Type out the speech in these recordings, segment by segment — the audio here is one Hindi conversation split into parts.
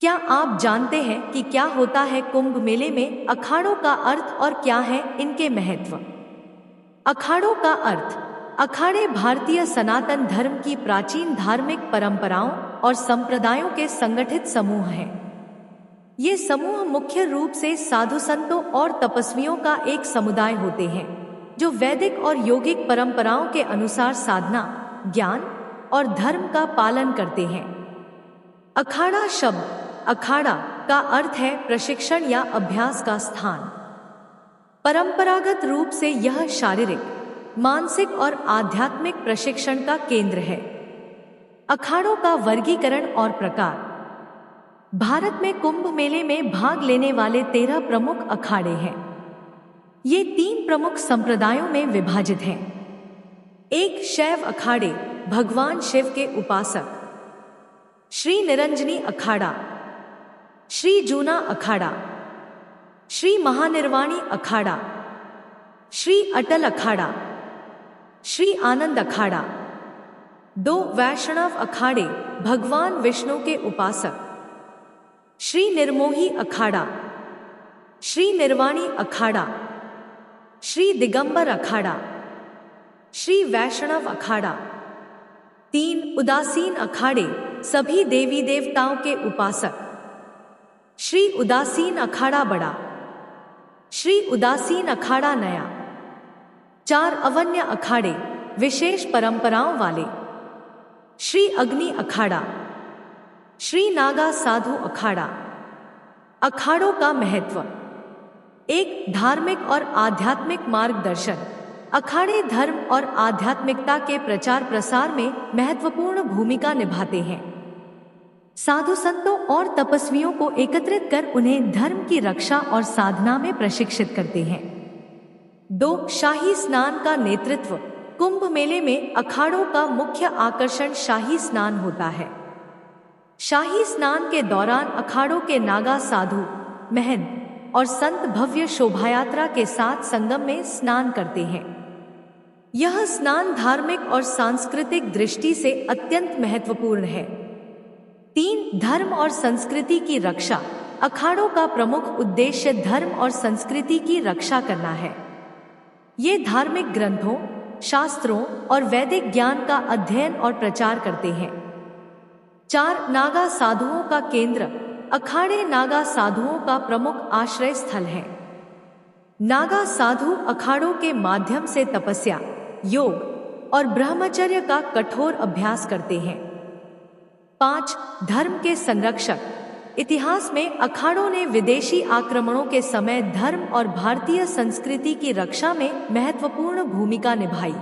क्या आप जानते हैं कि क्या होता है कुंभ मेले में? अखाड़ों का अर्थ और क्या है इनके महत्व? अखाड़ों का अर्थ। अखाड़े भारतीय सनातन धर्म की प्राचीन धार्मिक परंपराओं और संप्रदायों के संगठित समूह हैं। ये समूह मुख्य रूप से साधु संतों और तपस्वियों का एक समुदाय होते हैं जो वैदिक और योगिक परंपराओं के अनुसार साधना, ज्ञान और धर्म का पालन करते हैं। अखाड़ा शब्द अखाड़ा का अर्थ है प्रशिक्षण या अभ्यास का स्थान। परंपरागत रूप से यह शारीरिक, मानसिक और आध्यात्मिक प्रशिक्षण का केंद्र है। अखाड़ों का वर्गीकरण और प्रकार। भारत में कुंभ मेले में भाग लेने वाले 13 प्रमुख अखाड़े हैं। ये 3 प्रमुख संप्रदायों में विभाजित हैं। एक शैव अखाड़े, भगवान शिव के उपासक। श्री निरंजनी अखाड़ा, श्री जूना अखाड़ा, श्री महानिर्वाणी अखाड़ा, श्री अटल अखाड़ा, श्री आनंद अखाड़ा। 2 वैष्णव अखाड़े, भगवान विष्णु के उपासक। श्री निर्मोही अखाड़ा, श्री निर्वाणी अखाड़ा, श्री दिगंबर अखाड़ा, श्री वैष्णव अखाड़ा। 3 उदासीन अखाड़े, सभी देवी देवताओं के उपासक। श्री उदासीन अखाड़ा बड़ा, श्री उदासीन अखाड़ा नया। 4 अवन्य अखाड़े, विशेष परंपराओं वाले। श्री अग्नि अखाड़ा, श्री नागा साधु अखाड़ा। अखाड़ों का महत्व। 1 धार्मिक और आध्यात्मिक मार्गदर्शन। अखाड़े धर्म और आध्यात्मिकता के प्रचार प्रसार में महत्वपूर्ण भूमिका निभाते हैं। साधु संतों और तपस्वियों को एकत्रित कर उन्हें धर्म की रक्षा और साधना में प्रशिक्षित करते हैं। 2 शाही स्नान का नेतृत्व। कुंभ मेले में अखाड़ों का मुख्य आकर्षण शाही स्नान होता है। शाही स्नान के दौरान अखाड़ों के नागा साधु, महंत और संत भव्य शोभायात्रा के साथ संगम में स्नान करते हैं। यह स्नान धार्मिक और सांस्कृतिक दृष्टि से अत्यंत महत्वपूर्ण है। 3 धर्म और संस्कृति की रक्षा। अखाड़ों का प्रमुख उद्देश्य धर्म और संस्कृति की रक्षा करना है। ये धार्मिक ग्रंथों, शास्त्रों और वैदिक ज्ञान का अध्ययन और प्रचार करते हैं। 4 नागा साधुओं का केंद्र। अखाड़े नागा साधुओं का प्रमुख आश्रय स्थल है। नागा साधु अखाड़ों के माध्यम से तपस्या, योग और ब्रह्मचर्य का कठोर अभ्यास करते हैं। 5 धर्म के संरक्षक। इतिहास में अखाड़ों ने विदेशी आक्रमणों के समय धर्म और भारतीय संस्कृति की रक्षा में महत्वपूर्ण भूमिका निभाई।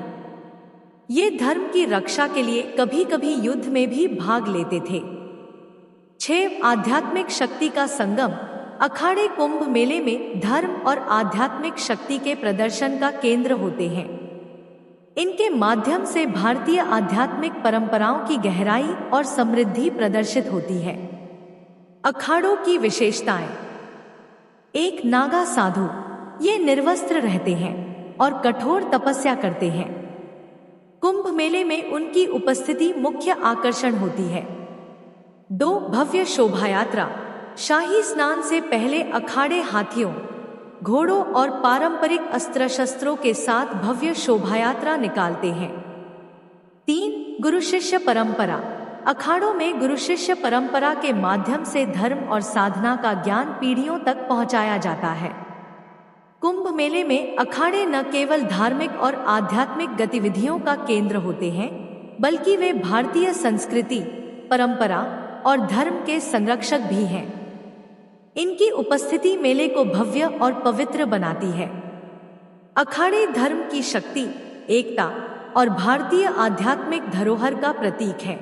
ये धर्म की रक्षा के लिए कभी कभी युद्ध में भी भाग लेते थे। 6 आध्यात्मिक शक्ति का संगम। अखाड़े कुंभ मेले में धर्म और आध्यात्मिक शक्ति के प्रदर्शन का केंद्र होते हैं। इनके माध्यम से भारतीय आध्यात्मिक परंपराओं की गहराई और समृद्धि प्रदर्शित होती है। अखाड़ों की विशेषताएं। 1 नागा साधु, ये निर्वस्त्र रहते हैं और कठोर तपस्या करते हैं। कुंभ मेले में उनकी उपस्थिति मुख्य आकर्षण होती है। 2 भव्य शोभायात्रा। शाही स्नान से पहले अखाड़े हाथियों, घोड़ों और पारंपरिक अस्त्र शस्त्रों के साथ भव्य शोभायात्रा निकालते हैं। 3 गुरु शिष्य परंपरा। अखाड़ों में गुरु शिष्य परंपरा के माध्यम से धर्म और साधना का ज्ञान पीढ़ियों तक पहुंचाया जाता है। कुंभ मेले में अखाड़े न केवल धार्मिक और आध्यात्मिक गतिविधियों का केंद्र होते हैं, बल्कि वे भारतीय संस्कृति, परंपरा और धर्म के संरक्षक भी हैं। इनकी उपस्थिति मेले को भव्य और पवित्र बनाती है। अखाड़े धर्म की शक्ति, एकता और भारतीय आध्यात्मिक धरोहर का प्रतीक है।